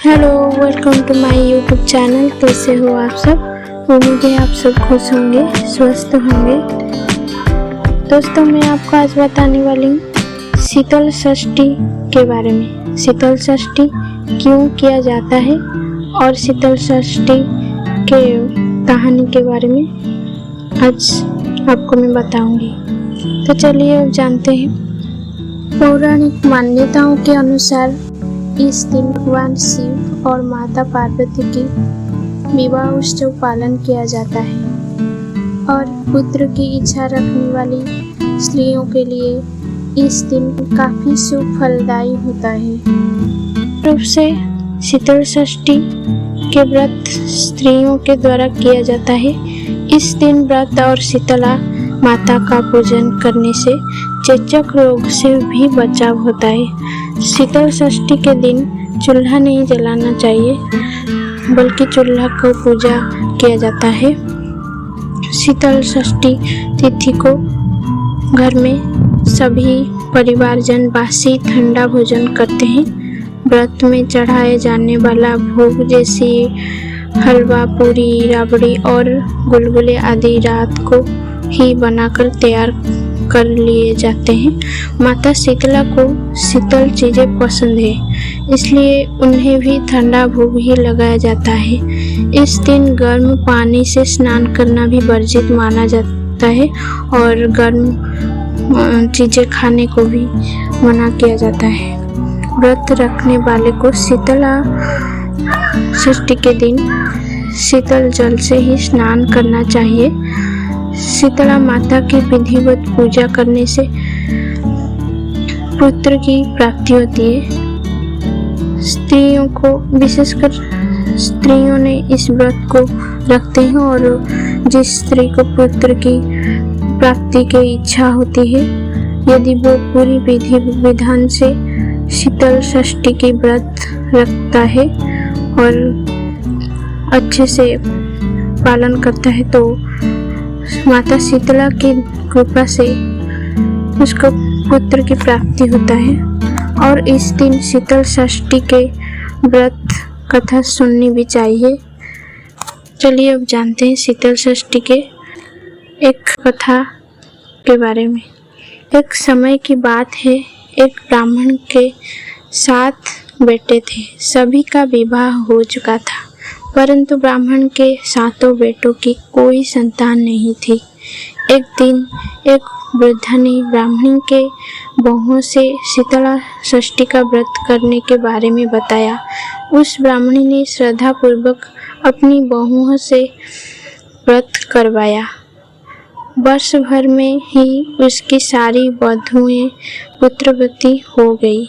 Hello, welcome to my YouTube channel. कैसे हो आप सब? उम्मीद है आप सब खुश होंगे, स्वस्थ होंगे। दोस्तों, मैं आपको आज बताने वाली हूँ शीतल षष्ठी के बारे में। शीतल षष्ठी क्यों किया जाता है और शीतल षष्ठी के कहानी के बारे में आज आपको मैं बताऊंगी। तो चलिए अब जानते हैं। पौराणिक मान्यताओं के अनुसार इस दिन भगवान शिव और माता पार्वती की विवाह उत्सव पालन किया जाता है और पुत्र की इच्छा रखने वाली स्त्रियों के लिए इस दिन काफी शुभ फलदायी होता है। रूप से शीतल षष्ठी के व्रत स्त्रियों के द्वारा किया जाता है। इस दिन व्रत और शीतला माता का पूजन करने से चेचक रोग से भी बचाव होता है। शीतल षष्ठी के दिन चूल्हा नहीं जलाना चाहिए, बल्कि चूल्हा को पूजा किया जाता है। शीतल षष्ठी तिथि को घर में सभी परिवारजन बासी ठंडा भोजन करते हैं। व्रत में चढ़ाए जाने वाला भोग जैसे हलवा, पूरी, राबड़ी और गुलगुले आदि रात को ही बनाकर तैयार कर लिए जाते हैं। माता शीतला को शीतल चीजें पसंद है, इसलिए उन्हें भी ठंडा भोग ही लगाया जाता है। इस दिन गर्म पानी से स्नान करना भी वर्जित माना जाता है और गर्म चीजें खाने को भी मना किया जाता है। व्रत रखने वाले को शीतला षष्ठी के दिन शीतल जल से ही स्नान करना चाहिए। शीतला माता की विधिवत पूजा करने से पुत्र की प्राप्ति होती है। स्त्रियों को, विशेषकर स्त्रियों ने इस व्रत को रखते हैं और जिस स्त्री को पुत्र की प्राप्ति की इच्छा होती है, यदि वो पूरी विधि विधान से शीतल षष्ठी की व्रत रखता है और अच्छे से पालन करता है, तो माता शीतला की कृपा से उसको पुत्र की प्राप्ति होता है। और इस दिन शीतल षष्ठी के व्रत कथा सुननी भी चाहिए। चलिए अब जानते हैं शीतल षष्ठी के एक कथा के बारे में। एक समय की बात है, एक ब्राह्मण के 7 बेटे थे। सभी का विवाह हो चुका था, परंतु ब्राह्मण के 7 बेटों की कोई संतान नहीं थी। एक दिन एक वृद्धा ने ब्राह्मणी के बहुओं से शीतला षष्ठी का व्रत करने के बारे में बताया। उस ब्राह्मणी ने श्रद्धा पूर्वक अपनी बहुओं से व्रत करवाया। वर्ष भर में ही उसकी सारी वधुएं पुत्रवती हो गई।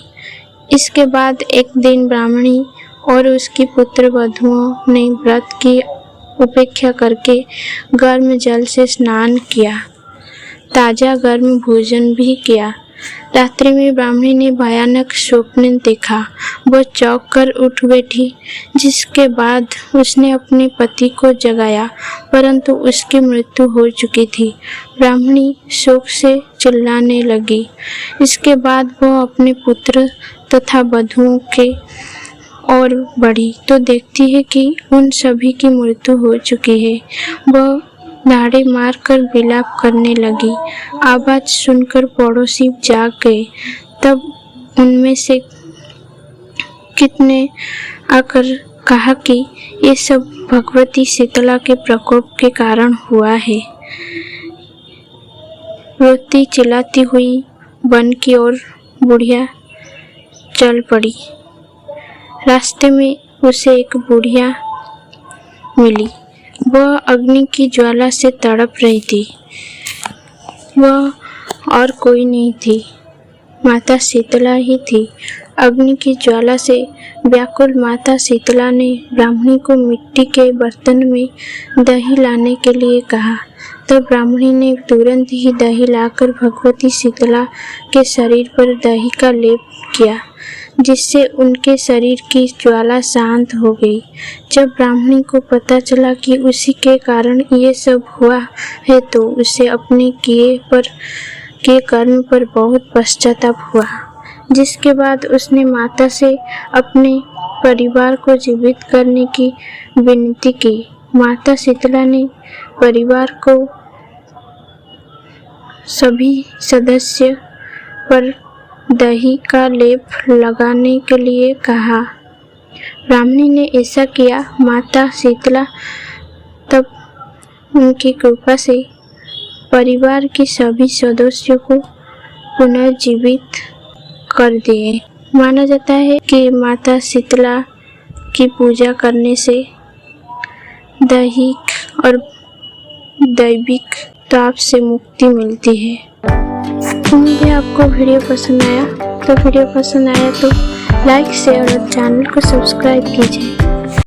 इसके बाद एक दिन ब्राह्मणी और उसकी पुत्र वधुओं ने व्रत की उपेक्षा करके गर्म जल से स्नान किया, ताजा गर्म भोजन भी किया। रात्रि में ब्राह्मणी ने भयानक स्वप्न देखा। वह चौंक कर उठ बैठी, जिसके बाद उसने अपने पति को जगाया, परंतु उसकी मृत्यु हो चुकी थी। ब्राह्मणी शोक से चिल्लाने लगी। इसके बाद वह अपने पुत्र तथा वधुओं के और बढ़ी तो देखती है कि उन सभी की मृत्यु हो चुकी है। वह दाढ़े मार कर विलाप करने लगी। आवाज सुनकर पड़ोसी जाग गए। तब उनमें से कितने आकर कहा कि ये सब भगवती शीतला के प्रकोप के कारण हुआ है। रोती चिल्लाती हुई वन की ओर बुढ़िया चल पड़ी। रास्ते में उसे एक बुढ़िया मिली। वह अग्नि की ज्वाला से तड़प रही थी। वह और कोई नहीं थी, माता शीतला ही थी। अग्नि की ज्वाला से व्याकुल माता शीतला ने ब्राह्मणी को मिट्टी के बर्तन में दही लाने के लिए कहा। तब ब्राह्मणी ने तुरंत ही दही लाकर भगवती शीतला के शरीर पर दही का लेप किया, जिससे उनके शरीर की ज्वाला शांत हो गई। जब ब्राह्मणी को पता चला कि उसी के कारण ये सब हुआ है, तो उसे अपने किए कर्म पर बहुत पश्चाताप हुआ, जिसके बाद उसने माता से अपने परिवार को जीवित करने की विनती की। माता शीतला ने परिवार को सभी सदस्य पर दही का लेप लगाने के लिए कहा। ब्राह्मणी ने ऐसा किया। माता शीतला तब उनकी कृपा से परिवार के सभी सदस्यों को पुनर्जीवित कर दिए। माना जाता है कि माता शीतला की पूजा करने से दैहिक और दैविक ताप से मुक्ति मिलती है। उम्मीद है आपको वीडियो पसंद आया। तो वीडियो पसंद आया तो लाइक शेयर और चैनल को सब्सक्राइब कीजिए।